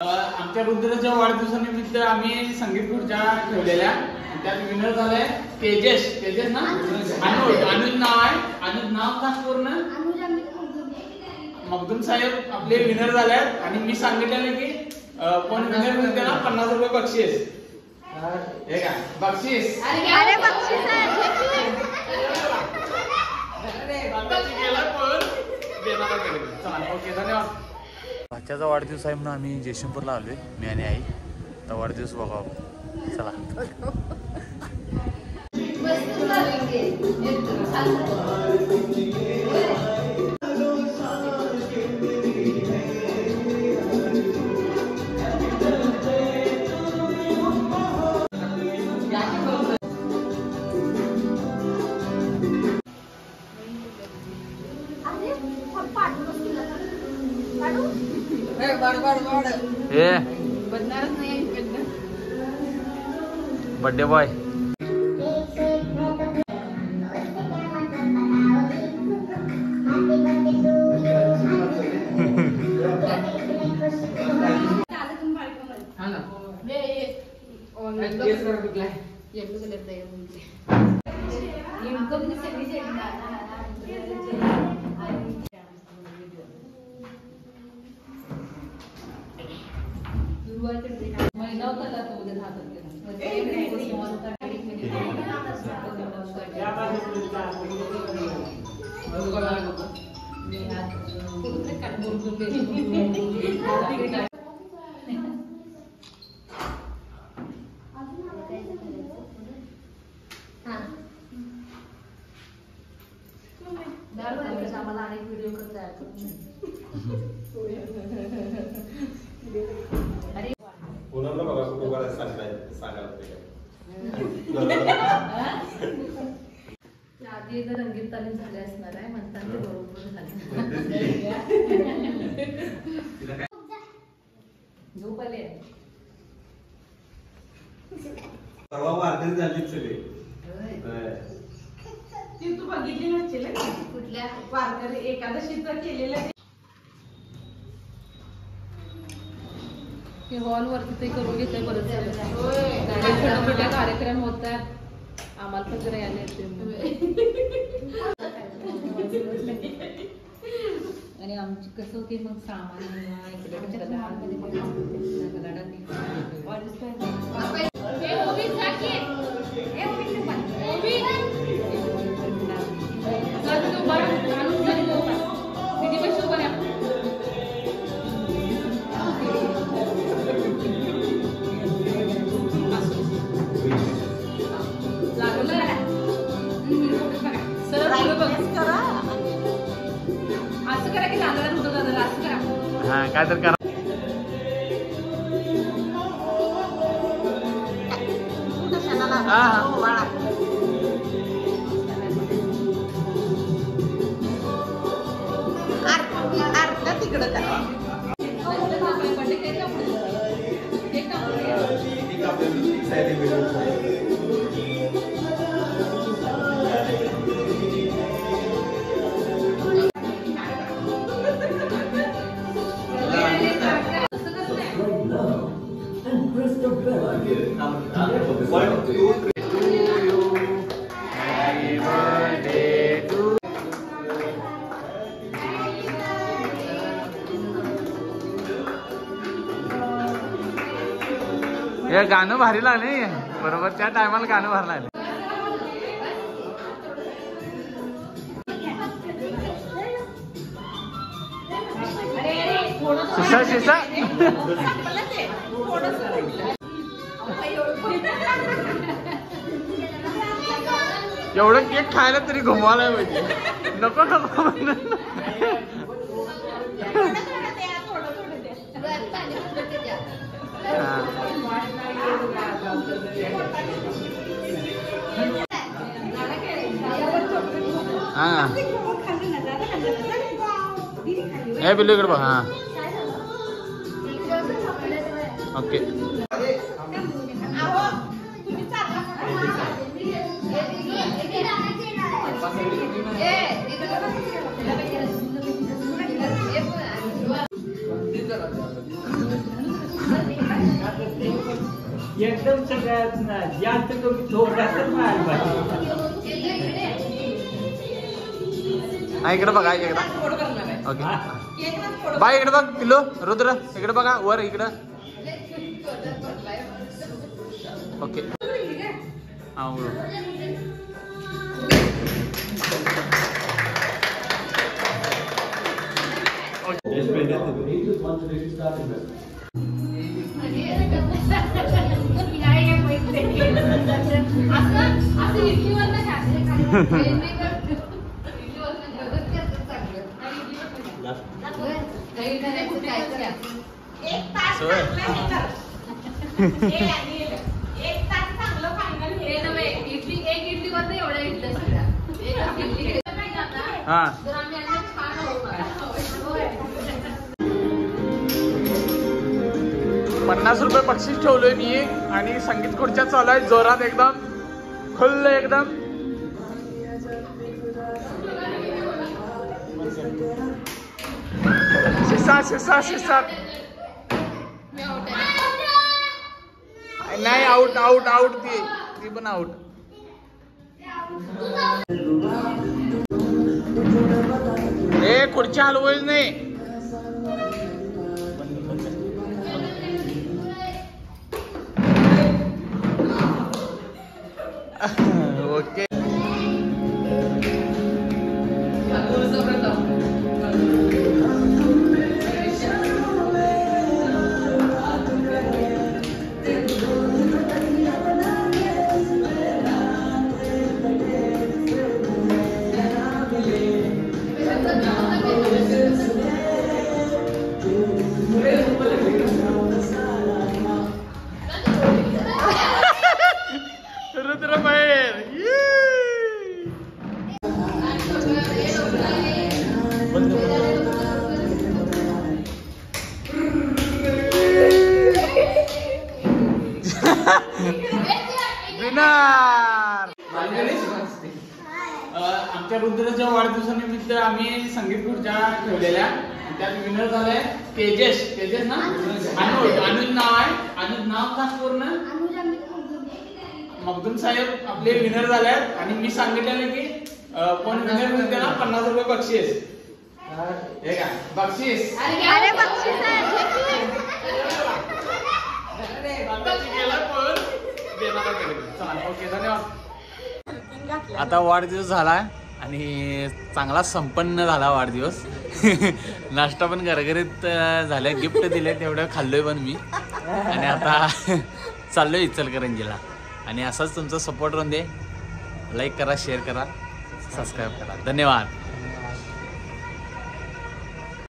आमच्या रुद्राच्या वाढदिवसानिमित्त आम्ही संगीत खुर्च्या ठेवलेल्या, त्यात विनर झालाय तेजस ना, अनुज नाव आहे, अनुज नाव खास पूर्ण मखदूम साहेब आपले विनर झाल्यात. आणि मी सांगितलेलं की कोण विनर होईल त्याला 50 रुपये बक्षीस. हे का बक्षीस, अरे बक्षीस ओके धन्यवाद. भाच्याचा वाढदिवस आहे म्हणून आम्ही जयशंपूरला आलोय, मी आणि आई. तर वाढदिवस बघावं चला. बर्थडे बॉय आम्हाला अनेक व्हिडिओ करता पुन्हा बघा कुठं बघा सांगायला आधी एकदा रंगीत तालीम झाले असणार आहे, म्हणताना ते बरोबर झाले. झोप आले परवा वारकरी झाली सगळे. ती तू बघितली नसशील कुठल्या वारकरी एकादशीचा केलेलं हॉल वरती ते करून घेतोय बरं झालं. छोट्या कार्यक्रम होतात, आम्हाला पण जरा यायला येते. आणि आमची कसं होती मग सामान असं करा की दादा कुठं दादा असं करा. हा काय तर करा. तिकडं करा. हे गाणं भारी लागले, बरोबर त्या टायमाला गाणं भारी लागले. शिसा शिसा एवढं केक खायला तरी घुमवायला पाहिजे. नको नको म्हणून हा हे बिल्लू इकडे बघ. हा ओके. एकदम सगळ्यात जास्त कमी थोडासा माल पाहिजे. हा इकडे बघा एकदा ओके बाय इकडे बघ पिल्लू रुद्र इकडे बघा वर इकडं ओके हा हा 50 रुपये बक्षीस ठेवलोय मी आणि संगीत खुर्च्या चालू आहे जोरात एकदम फुल एकदम शिसा नाही आउट आउट आउट ती पण आउट ए खुर्च्या हलवायच नाही ओके रुद्र बाहेर विनर आमच्या रुद्राच्या वाढदिवसानिमित्त आम्ही संगीत खुर्च्या ठेवलेल्या त्यात विनर झालाय तेजस ना अनुज नाव आहे अनुज नाव का पूर्ण मगदूम साहेब आपले विनर झाले आणि मी सांगितलेलं की कोण विनर होईल त्याला 50 रुपये बक्षीस हे का बक्षीस अरे बक्षीस ओके धन्यवाद आता वाढदिवस झाला आणि चांगला संपन्न झाला वाढदिवस नाश्ता पण घरघरीत झाल्या गिफ्ट दिले तेवढं खाल्लोय पण मी आणि आता चाललोय इचलकरंजीला आणि असाच तुमचा सपोर्ट राहून दे लाईक करा शेअर करा सबस्क्राईब करा धन्यवाद.